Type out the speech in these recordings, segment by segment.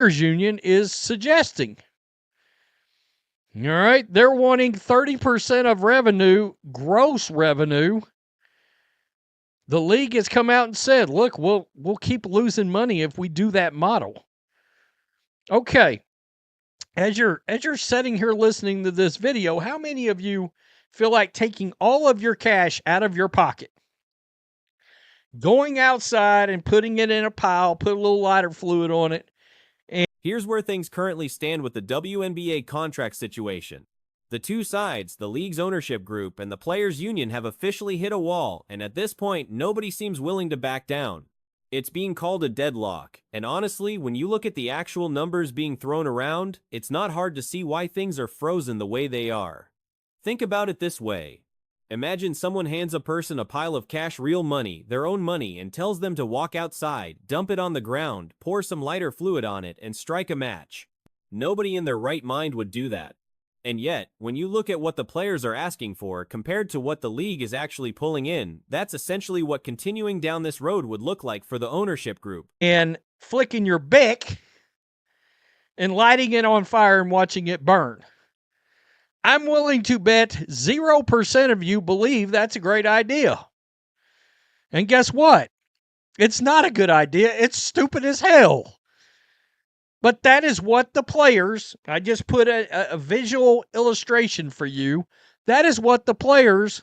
Union is suggesting. All right, they're wanting 30% of revenue, gross revenue. The league has come out and said, "Look, we'll keep losing money if we do that model." Okay, as you're sitting here listening to this video, how many of you feel like taking all of your cash out of your pocket, going outside and putting it in a pile, put a little lighter fluid on it? Here's where things currently stand with the WNBA contract situation. The two sides, the league's ownership group and the players' union, have officially hit a wall, and at this point, nobody seems willing to back down. It's being called a deadlock, and honestly, when you look at the actual numbers being thrown around, it's not hard to see why things are frozen the way they are. Think about it this way. Imagine someone hands a person a pile of cash, real money, their own money, and tells them to walk outside, dump it on the ground, pour some lighter fluid on it, and strike a match. Nobody in their right mind would do that. And yet, when you look at what the players are asking for compared to what the league is actually pulling in, that's essentially what continuing down this road would look like for the ownership group. And flicking your Bic and lighting it on fire and watching it burn. I'm willing to bet 0% of you believe that's a great idea. And guess what? It's not a good idea. It's stupid as hell. But that is what the players, I just put a visual illustration for you. That is what the players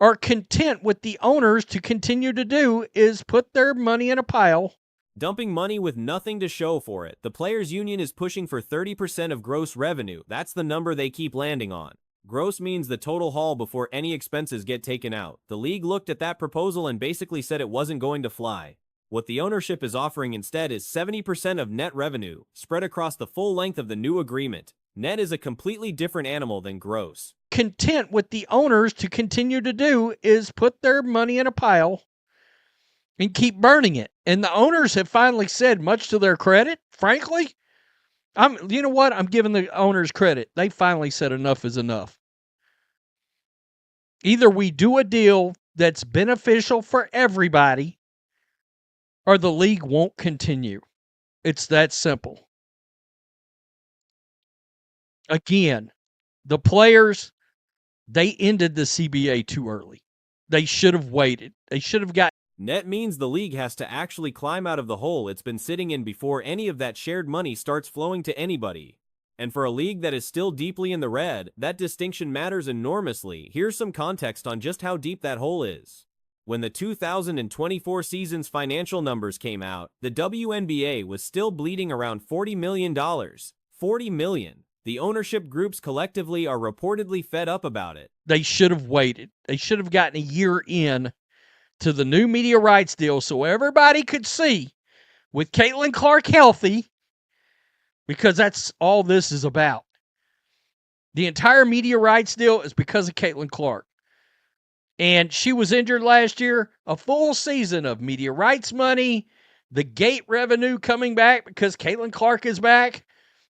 are content with the owners to continue to do, is put their money in a pile. Dumping money with nothing to show for it. The players' union is pushing for 30% of gross revenue. That's the number they keep landing on. Gross means the total haul before any expenses get taken out. The league looked at that proposal and basically said it wasn't going to fly. What the ownership is offering instead is 70% of net revenue, spread across the full length of the new agreement. Net is a completely different animal than gross. Content with the owners to continue to do is put their money in a pile and keep burning it. And the owners have finally said, much to their credit, frankly, you know what? I'm giving the owners credit. They finally said enough is enough. Either we do a deal that's beneficial for everybody, or the league won't continue. It's that simple. Again, the players, they ended the CBA too early. They should have waited. They should have got. Net means the league has to actually climb out of the hole it's been sitting in before any of that shared money starts flowing to anybody. And for a league that is still deeply in the red, that distinction matters enormously. Here's some context on just how deep that hole is. When the 2024 season's financial numbers came out, the WNBA was still bleeding around $40 million. $40 million. The ownership groups collectively are reportedly fed up about it. They should have waited. They should have gotten a year in to the new media rights deal so everybody could see, with Caitlin Clark healthy, because that's all this is about. The entire media rights deal is because of Caitlin Clark. And she was injured last year. A full season of media rights money, the gate revenue coming back because Caitlin Clark is back.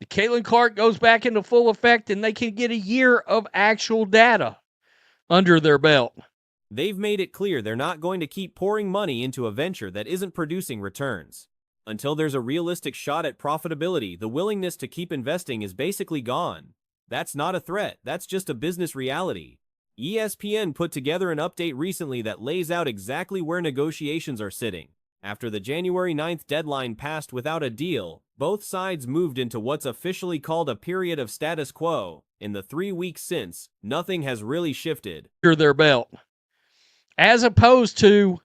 The Caitlin Clark goes back into full effect, and they can get a year of actual data under their belt. They've made it clear they're not going to keep pouring money into a venture that isn't producing returns. Until there's a realistic shot at profitability, the willingness to keep investing is basically gone. That's not a threat, that's just a business reality. ESPN put together an update recently that lays out exactly where negotiations are sitting. After the January 9th deadline passed without a deal, both sides moved into what's officially called a period of status quo. In the 3 weeks since, nothing has really shifted. Their belt. As opposed to,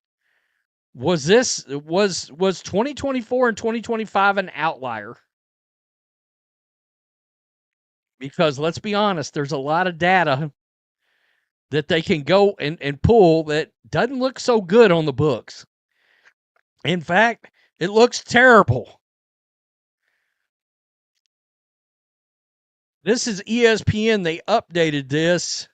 was 2024 and 2025 an outlier? Because let's be honest, there's a lot of data that they can go and pull that doesn't look so good on the books. In fact, it looks terrible. This is ESPN. They updated this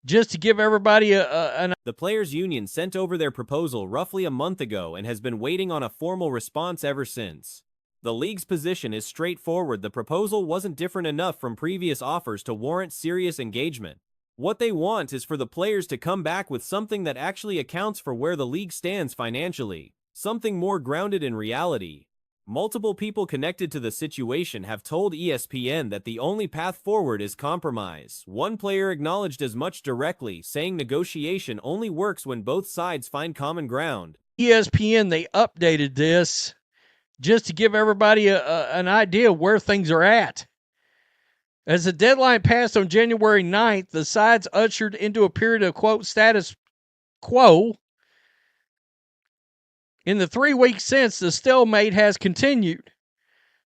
just to give everybody an... The players' union sent over their proposal roughly a month ago and has been waiting on a formal response ever since. The league's position is straightforward. The proposal wasn't different enough from previous offers to warrant serious engagement. What they want is for the players to come back with something that actually accounts for where the league stands financially, something more grounded in reality. Multiple people connected to the situation have told ESPN that the only path forward is compromise. One player acknowledged as much directly, saying negotiation only works when both sides find common ground. ESPN, they updated this just to give everybody an idea of where things are at. As the deadline passed on January 9th, the sides ushered into a period of, quote, status quo. In the 3 weeks since, the stalemate has continued.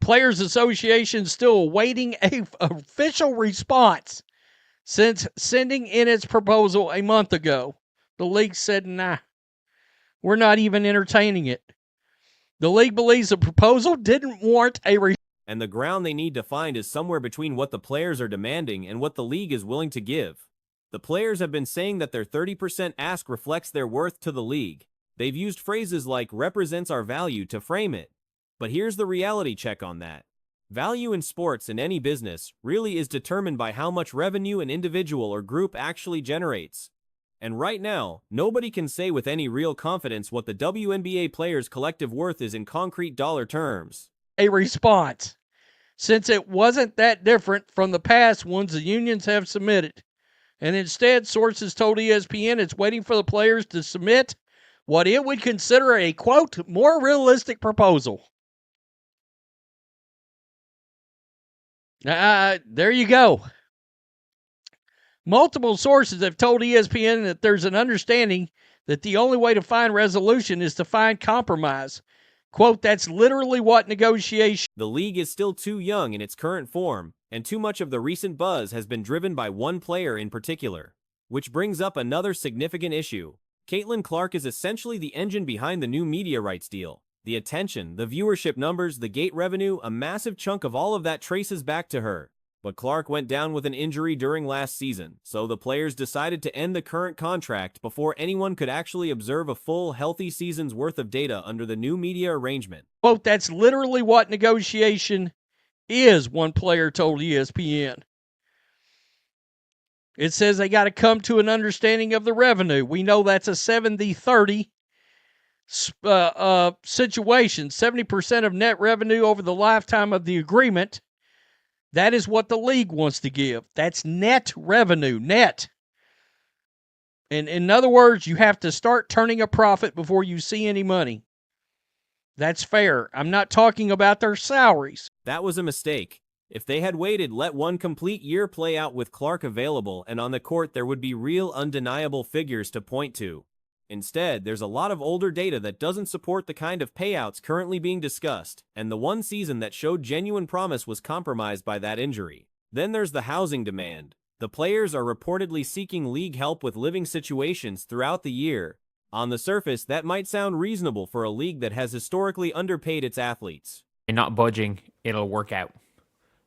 Players Association still awaiting an official response since sending in its proposal a month ago. The league said, nah, we're not even entertaining it. The league believes the proposal didn't warrant a response. And the ground they need to find is somewhere between what the players are demanding and what the league is willing to give. The players have been saying that their 30% ask reflects their worth to the league. They've used phrases like represents our value to frame it. But here's the reality check on that. Value in sports and any business really is determined by how much revenue an individual or group actually generates. And right now, nobody can say with any real confidence what the WNBA players' collective worth is in concrete dollar terms. A response, since it wasn't that different from the past ones the unions have submitted. And instead, sources told ESPN it's waiting for the players to submit what it would consider a, quote, more realistic proposal. There you go. Multiple sources have told ESPN that there's an understanding that the only way to find resolution is to find compromise. Quote, that's literally what negotiation. The league is still too young in its current form, and too much of the recent buzz has been driven by one player in particular. Which brings up another significant issue. Caitlin Clark is essentially the engine behind the new media rights deal. The attention, the viewership numbers, the gate revenue, a massive chunk of all of that traces back to her. But Clark went down with an injury during last season, so the players decided to end the current contract before anyone could actually observe a full, healthy season's worth of data under the new media arrangement. Quote, that's literally what negotiation is, one player told ESPN. It says they got to come to an understanding of the revenue. We know that's a 70-30 situation. 70% of net revenue over the lifetime of the agreement. That is what the league wants to give. That's net revenue, net. And in other words, you have to start turning a profit before you see any money. That's fair. I'm not talking about their salaries. That was a mistake. If they had waited, let one complete year play out with Clark available and on the court, there would be real undeniable figures to point to. Instead, there's a lot of older data that doesn't support the kind of payouts currently being discussed, and the one season that showed genuine promise was compromised by that injury. Then there's the housing demand. The players are reportedly seeking league help with living situations throughout the year. On the surface, that might sound reasonable for a league that has historically underpaid its athletes. And not budging, it'll work out.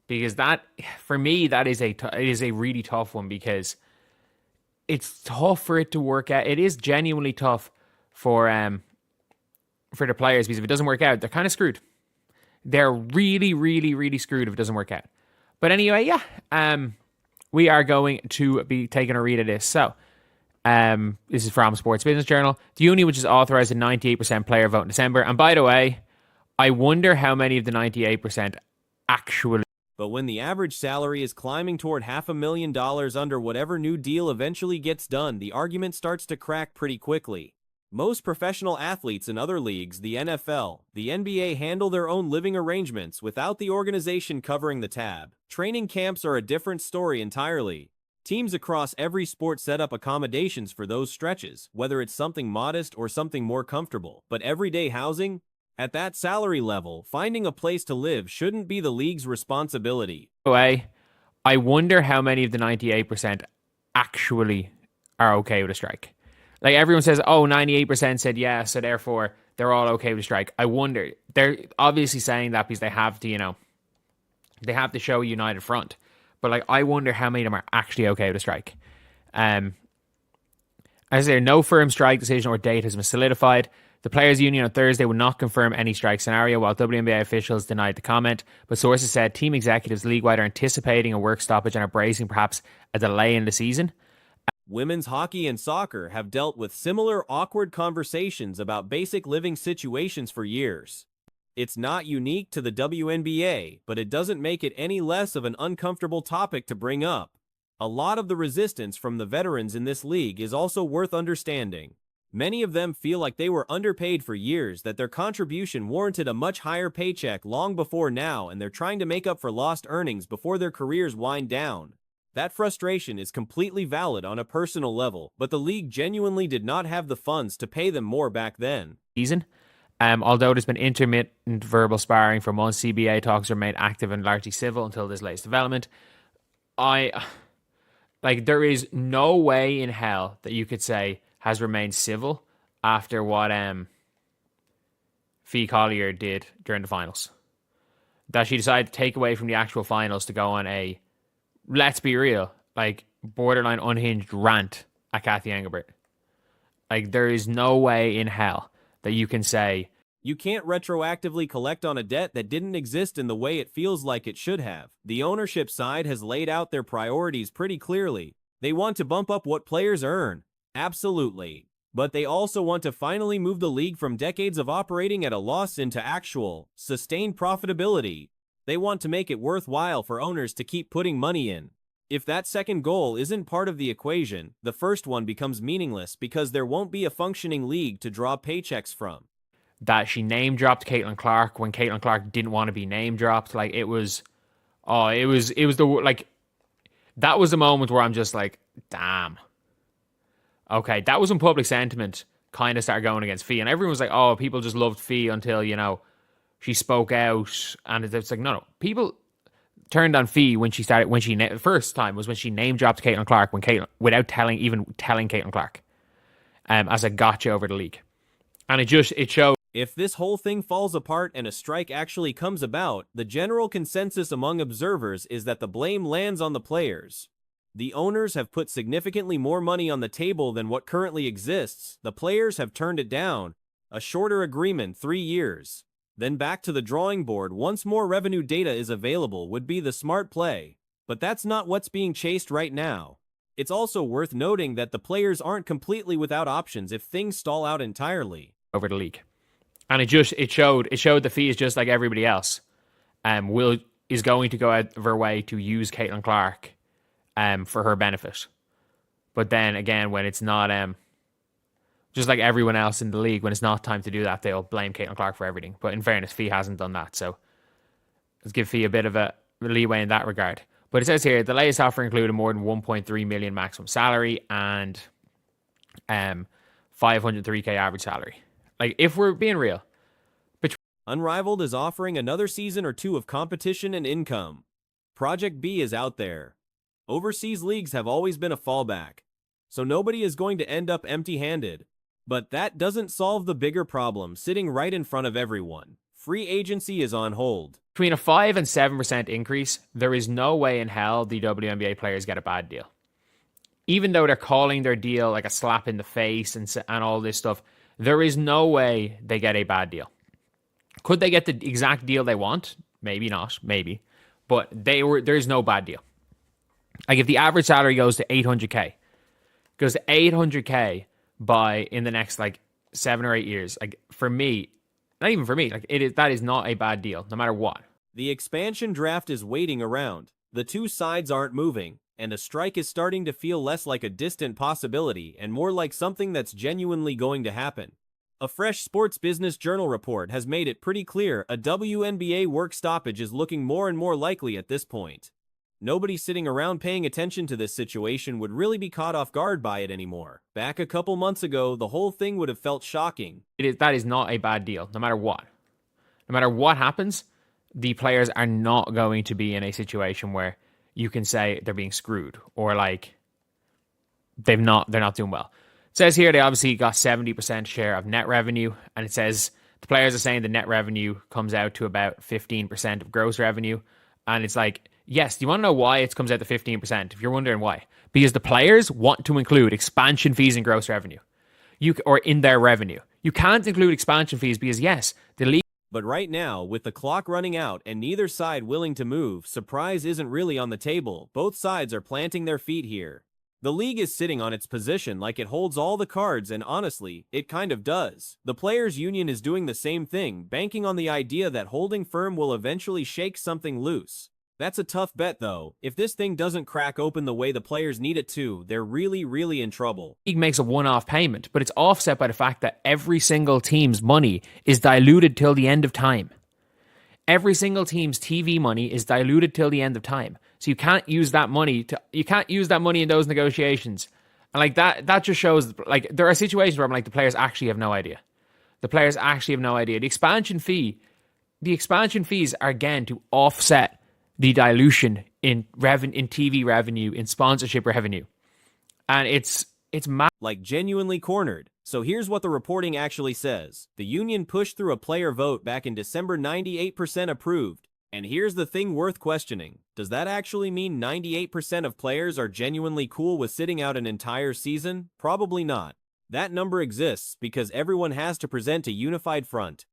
Because that, for me, it is a really tough one, because it's tough for it to work out. It is genuinely tough for the players, because if it doesn't work out, they're kind of screwed. They're really, really, really screwed if it doesn't work out. But anyway, yeah, we are going to be taking a read of this. So, this is from Sports Business Journal. The union, which has authorized a 98% player vote in December. And by the way, I wonder how many of the 98% actually. But when the average salary is climbing toward $500,000 under whatever new deal eventually gets done, the argument starts to crack pretty quickly. Most professional athletes in other leagues, the NFL, the NBA, handle their own living arrangements without the organization covering the tab. Training camps are a different story entirely. Teams across every sport set up accommodations for those stretches, whether it's something modest or something more comfortable. But everyday housing? At that salary level, finding a place to live shouldn't be the league's responsibility. Anyway, I wonder how many of the 98% actually are okay with a strike. Like, everyone says, oh, 98% said yes, so therefore they're all okay with a strike. I wonder. They're obviously saying that because they have to, they have to show a united front. But, like, I wonder how many of them are actually okay with a strike. As I say, no firm strike decision or date has been solidified. The Players' Union on Thursday would not confirm any strike scenario, while WNBA officials denied the comment. But sources said team executives league-wide are anticipating a work stoppage and are bracing perhaps a delay in the season. Women's hockey and soccer have dealt with similar awkward conversations about basic living situations for years. It's not unique to the WNBA, but it doesn't make it any less of an uncomfortable topic to bring up. A lot of the resistance from the veterans in this league is also worth understanding. Many of them feel like they were underpaid for years, that their contribution warranted a much higher paycheck long before now, and they're trying to make up for lost earnings before their careers wind down. That frustration is completely valid on a personal level, but the league genuinely did not have the funds to pay them more back then. Season. Although there's been intermittent verbal sparring for months, CBA talks remained active and largely civil until this latest development. There is no way in hell that you could say has remained civil after what Fee Collier did during the finals. That she decided to take away from the actual finals to go on a, let's be real, borderline unhinged rant at Kathy Engelbert. There is no way in hell that you can say, you can't retroactively collect on a debt that didn't exist in the way it feels like it should have. The ownership side has laid out their priorities pretty clearly. They want to bump up what players earn. Absolutely. But they also want to finally move the league from decades of operating at a loss into actual, sustained profitability. They want to make it worthwhile for owners to keep putting money in. If that second goal isn't part of the equation, the first one becomes meaningless because there won't be a functioning league to draw paychecks from. That she name dropped Caitlin Clark when Caitlin Clark didn't want to be name dropped. That was the moment where I'm just like, damn. Okay, that was when public sentiment kind of started going against Fee, and everyone was like, oh, people just loved Fee until, she spoke out, and it's like, no, people turned on Fee the first time was when she name dropped Caitlin Clark without telling Caitlin Clark, as a gotcha over the league. And it showed. If this whole thing falls apart and a strike actually comes about, the general consensus among observers is that the blame lands on the players. The owners have put significantly more money on the table than what currently exists. The players have turned it down. A shorter agreement, 3 years. Then back to the drawing board once more revenue data is available would be the smart play. But that's not what's being chased right now. It's also worth noting that the players aren't completely without options if things stall out entirely. Over the league. And it showed the Fee is just like everybody else. Is going to go out of her way to use Caitlin Clark for her benefit. But then again, when it's not just like everyone else in the league, when it's not time to do that, they'll blame Caitlin Clark for everything. But in fairness, Fee hasn't done that, so let's give Fee a bit of a leeway in that regard. But it says here the latest offer included more than 1.3 million maximum salary and 503k average salary. If we're being real, Unrivaled is offering another season or two of competition and income. Project B is out there. Overseas leagues have always been a fallback, so nobody is going to end up empty-handed. But that doesn't solve the bigger problem sitting right in front of everyone. Free agency is on hold. Between a 5 and 7% increase, there is no way in hell the WNBA players get a bad deal. Even though they're calling their deal like a slap in the face and all this stuff, there is no way they get a bad deal. Could they get the exact deal they want? Maybe not, maybe. But there's no bad deal. If the average salary goes to 800k, in the next 7 or 8 years, for me, not even for me, that is not a bad deal, no matter what. The expansion draft is waiting around. The two sides aren't moving, and a strike is starting to feel less like a distant possibility and more like something that's genuinely going to happen. A fresh Sports Business Journal report has made it pretty clear a WNBA work stoppage is looking more and more likely at this point. Nobody sitting around paying attention to this situation would really be caught off guard by it anymore. Back a couple months ago, the whole thing would have felt shocking. That is not a bad deal, no matter what. No matter what happens, the players are not going to be in a situation where you can say they're being screwed or they're not doing well. It says here they obviously got 70% share of net revenue, and it says the players are saying the net revenue comes out to about 15% of gross revenue. And it's yes, do you want to know why it comes out to 15%? If you're wondering why. Because the players want to include expansion fees in gross revenue. Or in their revenue. You can't include expansion fees because, yes, the league. But right now, with the clock running out and neither side willing to move, surprise isn't really on the table. Both sides are planting their feet here. The league is sitting on its position like it holds all the cards, and honestly, it kind of does. The players' union is doing the same thing, banking on the idea that holding firm will eventually shake something loose. That's a tough bet though. If this thing doesn't crack open the way the players need it to, they're really in trouble. The league makes a one-off payment, but it's offset by the fact that every single team's money is diluted till the end of time. Every single team's TV money is diluted till the end of time. So you can't use that money in those negotiations. And like that just shows, like, there are situations where I'm like, the players actually have no idea. The players actually have no idea. The expansion fees are again to offset the dilution in TV revenue, in sponsorship revenue. And it's like genuinely cornered. So here's what the reporting actually says. The union pushed through a player vote back in December, 98% approved. And here's the thing worth questioning. Does that actually mean 98% of players are genuinely cool with sitting out an entire season? Probably not. That number exists because everyone has to present a unified front.